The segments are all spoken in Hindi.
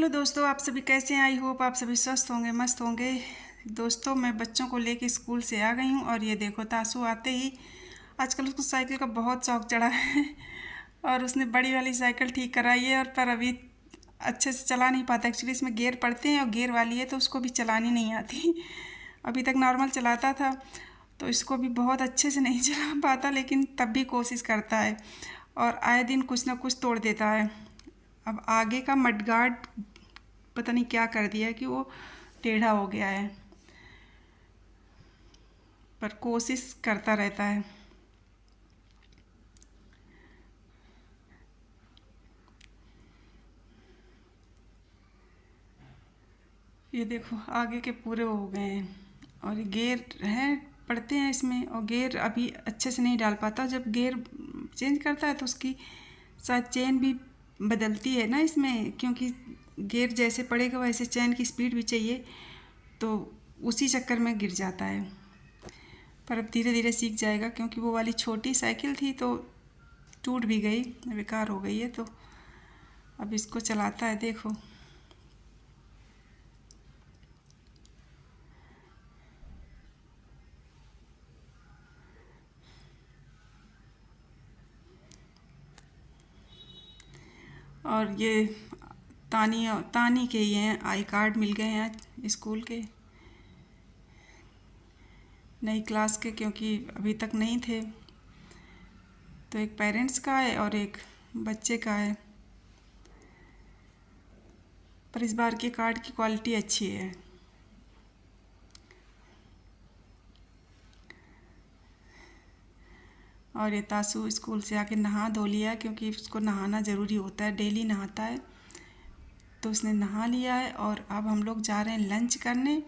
हेलो दोस्तों, आप सभी कैसे हैं। आई होप आप सभी स्वस्थ होंगे, मस्त होंगे। दोस्तों, मैं बच्चों को लेके स्कूल से आ गई हूँ और ये देखो तासु आते ही आजकल उसको साइकिल का बहुत शौक चढ़ा है और उसने बड़ी वाली साइकिल ठीक कराई है और पर अभी अच्छे से चला नहीं पाता। एक्चुअली इसमें गियर पड़ते हैं और गियर वाली है तो उसको भी चलानी नहीं आती। अभी तक नॉर्मल चलाता था तो इसको भी बहुत अच्छे से नहीं चला पाता, लेकिन तब भी कोशिश करता है और आए दिन कुछ ना कुछ तोड़ देता है। अब आगे का मडगार्ड पता नहीं क्या कर दिया है कि वो टेढ़ा हो गया है, पर कोशिश करता रहता है। ये देखो आगे के पूरे हो गए हैं और गियर हैं पड़ते हैं इसमें, और गियर अभी अच्छे से नहीं डाल पाता। जब गियर चेंज करता है तो उसकी शायद चेन भी बदलती है ना इसमें, क्योंकि गियर जैसे पड़ेगा वैसे चैन की स्पीड भी चाहिए, तो उसी चक्कर में गिर जाता है। पर अब धीरे धीरे सीख जाएगा, क्योंकि वो वाली छोटी साइकिल थी तो टूट भी गई, बेकार हो गई है। तो अब इसको चलाता है, देखो। और ये तानी के ही हैं, आई कार्ड मिल गए हैं आज स्कूल के, नई क्लास के, क्योंकि अभी तक नहीं थे। तो एक पेरेंट्स का है और एक बच्चे का है, पर इस बार के कार्ड की क्वालिटी अच्छी है। और ये तासु स्कूल से आके नहा धो लिया, क्योंकि उसको नहाना ज़रूरी होता है, डेली नहाता है। तो उसने नहा लिया है और अब हम लोग जा रहे हैं लंच करने।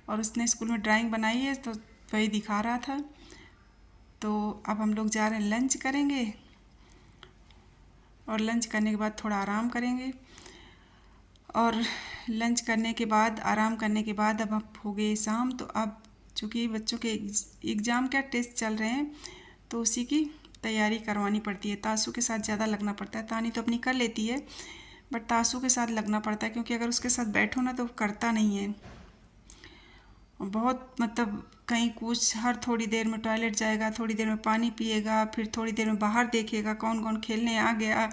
और उसने स्कूल में ड्राइंग बनाई है तो वही दिखा रहा था। तो अब हम लोग जा रहे हैं लंच करेंगे और लंच करने के बाद थोड़ा आराम करेंगे। और लंच करने के बाद आराम करने के बाद अब हो गई शाम। तो अब चूँकि बच्चों के एग्ज़ाम का टेस्ट चल रहे हैं तो उसी की तैयारी करवानी पड़ती है। तासु के साथ ज़्यादा लगना पड़ता है। तानी तो अपनी कर लेती है, बट तासु के साथ लगना पड़ता है, क्योंकि अगर उसके साथ बैठो ना तो करता नहीं है। बहुत मतलब कहीं कुछ, हर थोड़ी देर में टॉयलेट जाएगा, थोड़ी देर में पानी पिएगा, फिर थोड़ी देर में बाहर देखेगा कौन कौन खेलने आ गया।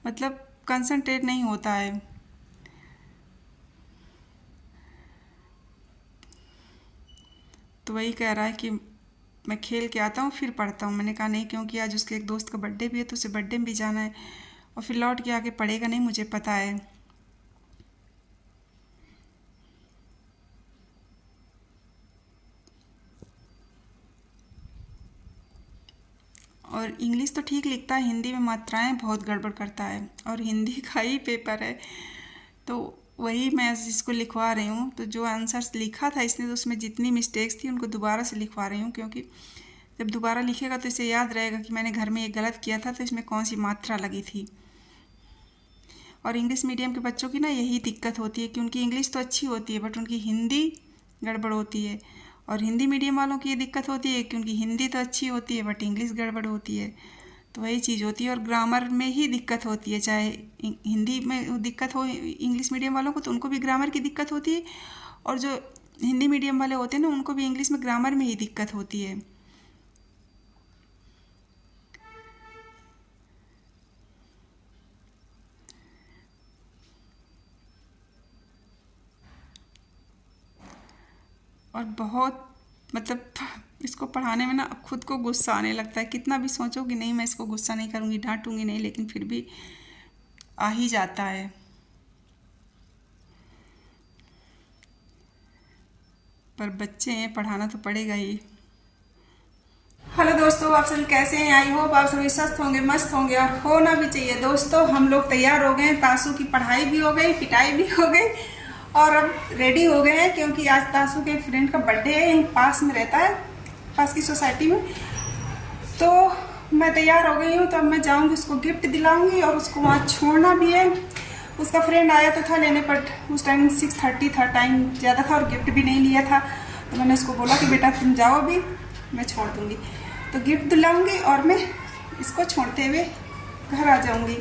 मतलब कंसंट्रेट नहीं होता है। तो वही कह रहा है कि मैं खेल के आता हूँ फिर पढ़ता हूँ। मैंने कहा नहीं, क्योंकि आज उसके एक दोस्त का बर्थडे भी है तो उसे बर्थडे में भी जाना है और फिर लौट के आके पढ़ेगा नहीं, मुझे पता है। और इंग्लिश तो ठीक लिखता है, हिंदी में मात्राएं बहुत गड़बड़ करता है, और हिंदी का ही पेपर है तो वही मैं इसको लिखवा रही हूँ। तो जो आंसर्स लिखा था इसने तो उसमें जितनी मिस्टेक्स थी उनको दोबारा से लिखवा रही हूँ, क्योंकि जब दोबारा लिखेगा तो इसे याद रहेगा कि मैंने घर में ये गलत किया था तो इसमें कौन सी मात्रा लगी थी। और इंग्लिश मीडियम के बच्चों की ना यही दिक्कत होती है कि उनकी इंग्लिश तो अच्छी होती है बट उनकी हिंदी गड़बड़ होती है। और हिंदी मीडियम वालों की ये दिक्कत होती है कि उनकी हिंदी तो अच्छी होती है बट इंग्लिश गड़बड़ होती है। तो वही चीज़ होती है। और ग्रामर में ही दिक्कत होती है, चाहे हिंदी में दिक्कत हो इंग्लिश मीडियम वालों को तो उनको भी ग्रामर की दिक्कत होती है, और जो हिंदी मीडियम वाले होते हैं ना उनको भी इंग्लिश में ग्रामर में ही दिक्कत होती है। और बहुत मतलब इसको पढ़ाने में ना खुद को गुस्सा आने लगता है। कितना भी सोचो कि नहीं मैं इसको गुस्सा नहीं करूँगी, डांटूंगी नहीं, लेकिन फिर भी आ ही जाता है। पर बच्चे हैं, पढ़ाना तो पड़ेगा ही। हेलो दोस्तों, आप सभी कैसे हैं। आई होप आप सभी स्वस्थ होंगे, मस्त होंगे, और होना भी चाहिए। दोस्तों, हम लोग तैयार हो गए हैं। तासु की पढ़ाई भी हो गई, पिटाई भी हो गई, और अब रेडी हो गए हैं, क्योंकि आज तासु के फ्रेंड का बर्थडे है। यहीं पास में रहता है, पास की सोसाइटी में। तो मैं तैयार हो गई हूँ, तो अब मैं जाऊँगी, उसको गिफ्ट दिलाऊंगी और उसको वहाँ छोड़ना भी है। उसका फ्रेंड आया तो था लेने, बट उस टाइम 6:30 था, टाइम ज़्यादा था और गिफ्ट भी नहीं लिया था। तो मैंने उसको बोला कि बेटा तुम जाओ, अभी मैं छोड़ दूँगी। तो गिफ्ट दिलाऊंगी और मैं इसको छोड़ते हुए घर आ जाऊँगी।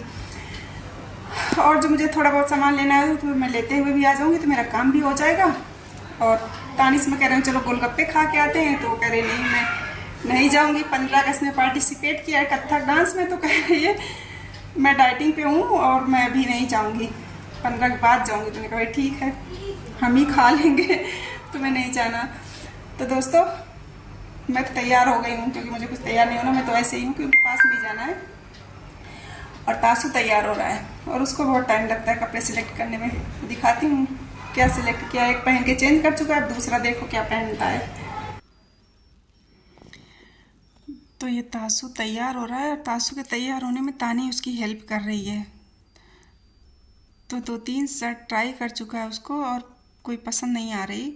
और जो मुझे थोड़ा बहुत सामान लेना है तो मैं लेते हुए भी आ जाऊँगी, तो मेरा काम भी हो जाएगा। और तानिश में कह रहे हैं चलो गोलगप्पे खा के आते हैं, तो वो कह रहे नहीं मैं नहीं जाऊँगी। 15 अगस्त में पार्टिसिपेट किया है कथक डांस में, तो कह रही है मैं डाइटिंग पे हूँ और मैं अभी नहीं जाऊँगी, 15 के बाद जाऊँगी। तो मैंने कहा भाई ठीक है, हम ही खा लेंगे, तो मैं नहीं जाना। तो दोस्तों मैं तो तैयार हो गई हूँ, क्योंकि मुझे कुछ तैयार नहीं होना, मैं तो ऐसे ही हूँ क्योंकि पास में जाना है। और तासु तैयार हो रहा है और उसको बहुत टाइम लगता है कपड़े सिलेक्ट करने में। दिखाती हूँ क्या सिलेक्ट किया। एक पहन के चेंज कर चुका है, अब दूसरा देखो क्या पहनता है। तो ये तासु तैयार हो रहा है और तासु के तैयार होने में तानी उसकी हेल्प कर रही है। तो 2-3 शर्ट ट्राई कर चुका है उसको और कोई पसंद नहीं आ रही।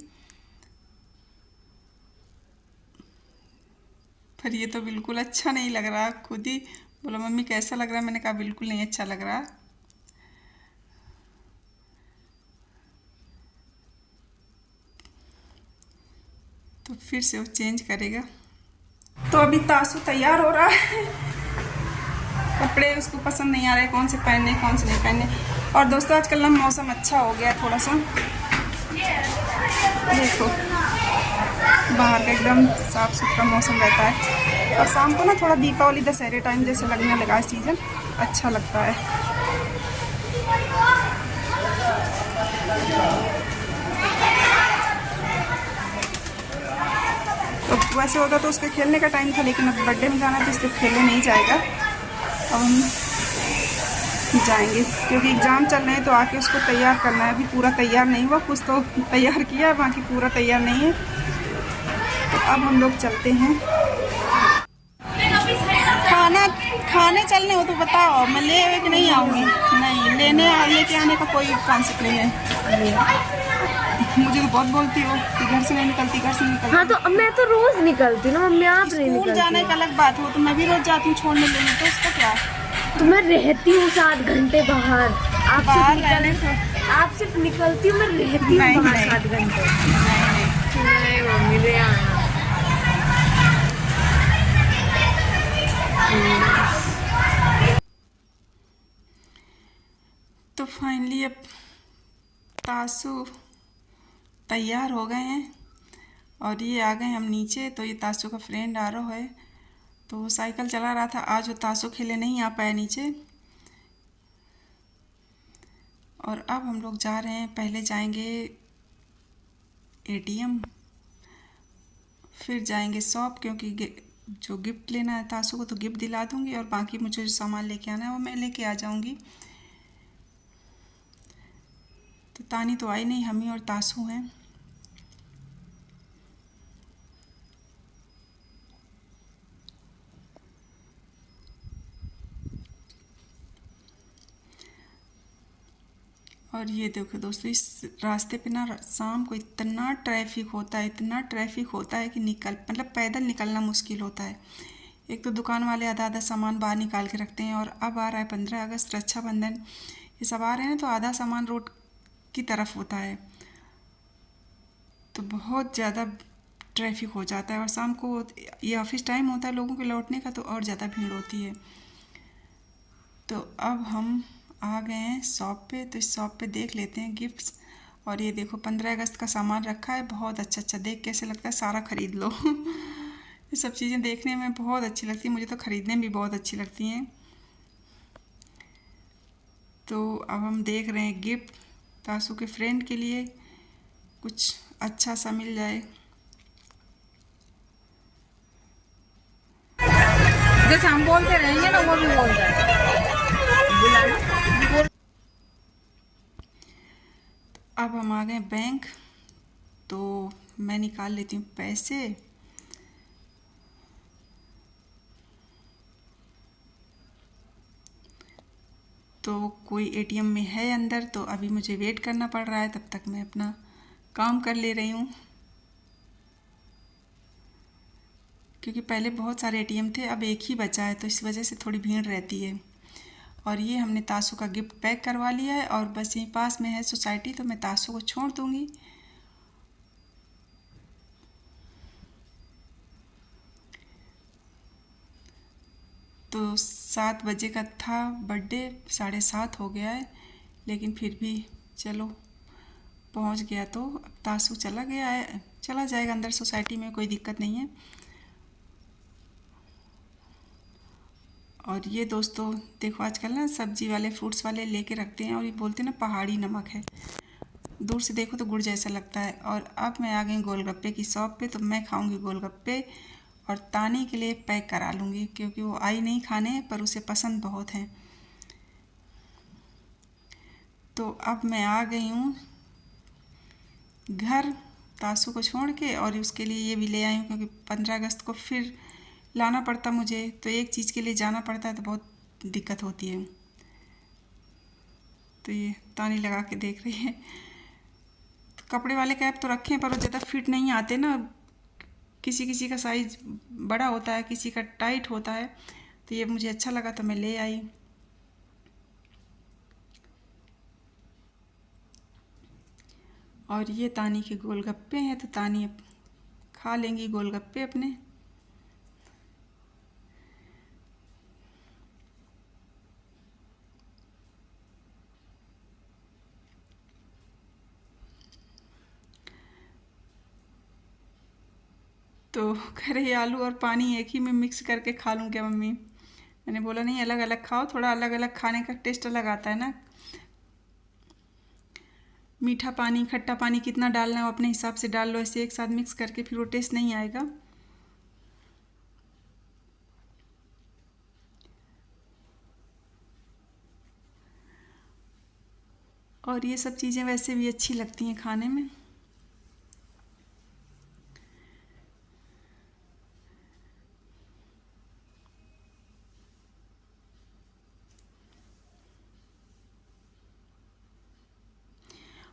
पर ये तो बिल्कुल अच्छा नहीं लग रहा। खुद ही बोला मम्मी कैसा लग रहा है, मैंने कहा बिल्कुल नहीं अच्छा लग रहा। तो फिर से वो चेंज करेगा। तो अभी तासु तैयार हो रहा है, कपड़े उसको पसंद नहीं आ रहे कौन से पहनने कौन से नहीं पहनने। और दोस्तों आजकल ना मौसम अच्छा हो गया थोड़ा सा, देखो बाहर का एकदम साफ सुथरा मौसम रहता है। और शाम को ना थोड़ा दीपावली दशहरे टाइम जैसे लगने लगा सीज़न, अच्छा लगता है। तो वैसे होता तो उसके खेलने का टाइम था, लेकिन अब बर्थडे में जाना तो इसलिए खेलने नहीं जाएगा। अब हम जाएंगे क्योंकि एग्ज़ाम चल रहे हैं, तो आके उसको तैयार करना है। अभी पूरा तैयार नहीं हुआ, कुछ तो तैयार किया है, बाकी पूरा तैयार नहीं है। तो अब हम लोग चलते हैं। खाना खाने चलने हो तो बताओ, मैं ले आवे कि नहीं आऊँगी। नहीं लेके आने का कोई कॉन्सेप्ट नहीं है। मुझे तो बहुत बोलती हो कि घर से नहीं निकलती, घर से नहीं निकलती। हाँ तो मैं तो रोज निकलती ना मम्मी, आप नहीं स्कूल निकलती। जाने का अलग बात हो, तो मैं भी रोज जाती हूँ छोड़ने लेने, तो उसका क्या। तो मैं रहती हूँ 7 घंटे बाहर। बाहर रहने को आप सिर्फ निकलती हूँ, मैं रहती हूँ नहीं, बाहर नहीं। 7 घंटे। नहीं मम्मी ले आना। तो फाइनली अब तासु तैयार हो गए हैं और ये आ गए हम नीचे। तो ये तासु का फ्रेंड आरो है, तो वो साइकिल चला रहा था। आज वो तासु खेले नहीं आ पाया नीचे। और अब हम लोग जा रहे हैं, पहले जाएंगे एटीएम, फिर जाएंगे शॉप, क्योंकि जो गिफ्ट लेना है तासु को तो गिफ्ट दिला दूंगी, और बाकी मुझे जो सामान लेके आना है वो मैं लेके आ जाऊंगी। तो तानी तो आई नहीं, हम ही और तासु हैं। और ये देखो दोस्तों, इस रास्ते पे ना शाम को इतना ट्रैफिक होता है, इतना ट्रैफिक होता है कि मतलब पैदल निकलना मुश्किल होता है। एक तो दुकान वाले आधा आधा सामान बाहर निकाल के रखते हैं, और अब आ रहा है 15 अगस्त, रक्षाबंधन, ये सब आ रहे हैं, तो आधा सामान रोड की तरफ होता है, तो बहुत ज़्यादा ट्रैफिक हो जाता है। और शाम को ये ऑफिस टाइम होता है लोगों के लौटने का, तो और ज़्यादा भीड़ होती है। तो अब हम आ गए हैं शॉप पे, तो इस शॉप पे देख लेते हैं गिफ्ट्स। और ये देखो 15 अगस्त का सामान रखा है, बहुत अच्छा अच्छा, देख कैसे लगता है सारा ख़रीद लो। ये सब चीज़ें देखने में बहुत अच्छी लगती हैं, मुझे तो ख़रीदने में भी बहुत अच्छी लगती हैं। तो अब हम देख रहे हैं गिफ्ट तासु के फ्रेंड के लिए कुछ अच्छा सा मिल जाए। जैसे हम बोलते रहेंगे ना वो भी बोल जाए। अब हम आ गए बैंक, तो मैं निकाल लेती हूँ पैसे। तो कोई एटीएम में है अंदर, तो अभी मुझे वेट करना पड़ रहा है, तब तक मैं अपना काम कर ले रही हूँ। क्योंकि पहले बहुत सारे एटीएम थे, अब एक ही बचा है, तो इस वजह से थोड़ी भीड़ रहती है। और ये हमने तासु का गिफ्ट पैक करवा लिया है, और बस यहीं पास में है सोसाइटी, तो मैं तासु को छोड़ दूँगी। तो 7 बजे का था बर्थडे, 7:30 हो गया है, लेकिन फिर भी चलो पहुंच गया। तो अब तासु चला गया है, चला जाएगा अंदर सोसाइटी में, कोई दिक्कत नहीं है। और ये दोस्तों देखो आजकल ना सब्जी वाले फ्रूट्स वाले लेके रखते हैं और ये बोलते हैं ना पहाड़ी नमक है, दूर से देखो तो गुड़ जैसा लगता है। और अब मैं आ गई गोलगप्पे की शॉप पे, तो मैं खाऊंगी गोलगप्पे और तानी के लिए पैक करा लूँगी, क्योंकि वो आई नहीं खाने, पर उसे पसंद बहुत हैं। तो अब मैं आ गई हूँ घर तासु को छोड़ के, और उसके लिए ये भी ले आई हूँ, क्योंकि 15 अगस्त को फिर लाना पड़ता मुझे, तो एक चीज़ के लिए जाना पड़ता है तो बहुत दिक्कत होती है। तो ये तानी लगा के देख रही है। तो कपड़े वाले कैप तो रखे हैं, पर वो ज़्यादा फिट नहीं आते ना, किसी किसी का साइज़ बड़ा होता है, किसी का टाइट होता है। तो ये मुझे अच्छा लगा तो मैं ले आई। और ये तानी के गोलगप्पे हैं, तो तानी अब खा लेंगी गोलगप्पे अपने। तो कह रही आलू और पानी एक ही में मिक्स करके खा लूँ क्या मम्मी? मैंने बोला नहीं, अलग अलग खाओ, थोड़ा अलग अलग खाने का टेस्ट अलग आता है ना। मीठा पानी खट्टा पानी कितना डालना है वो अपने हिसाब से डाल लो, ऐसे एक साथ मिक्स करके फिर वो टेस्ट नहीं आएगा। और ये सब चीज़ें वैसे भी अच्छी लगती हैं खाने में।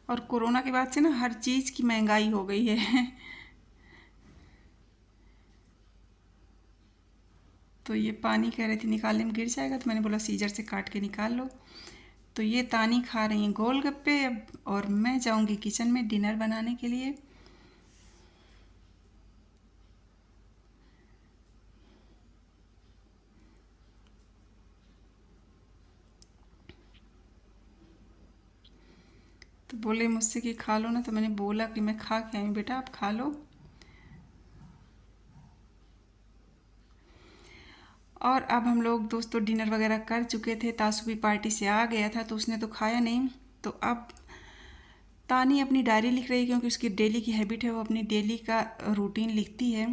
और कोरोना के बाद से ना हर चीज़ की महंगाई हो गई है। तो ये पानी कह रही थी निकालने में गिर जाएगा, तो मैंने बोला सीजर से काट के निकाल लो। तो ये तानी खा रही हैं गोलगप्पे, और मैं जाऊंगी किचन में डिनर बनाने के लिए। तो बोले मुझसे कि खा लो ना, तो मैंने बोला कि मैं खा के आई हूँ बेटा, आप खा लो। और अब हम लोग दोस्तों डिनर वगैरह कर चुके थे, तासु भी पार्टी से आ गया था, तो उसने तो खाया नहीं। तो अब तानी अपनी डायरी लिख रही है, क्योंकि उसकी डेली की हैबिट है, वो अपनी डेली का रूटीन लिखती है।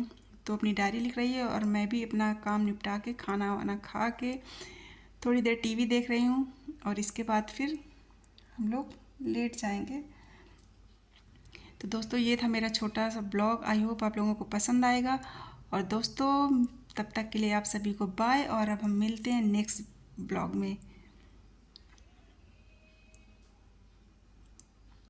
तो अपनी डायरी लिख रही है, और मैं भी अपना काम निपटा के खाना वाना खा के थोड़ी देर टीवी देख रही हूँ, और इसके बाद फिर हम लोग लेट जाएंगे। तो दोस्तों ये था मेरा छोटा सा ब्लॉग, आई होप आप लोगों को पसंद आएगा। और दोस्तों तब तक के लिए आप सभी को बाय, और अब हम मिलते हैं नेक्स्ट ब्लॉग में।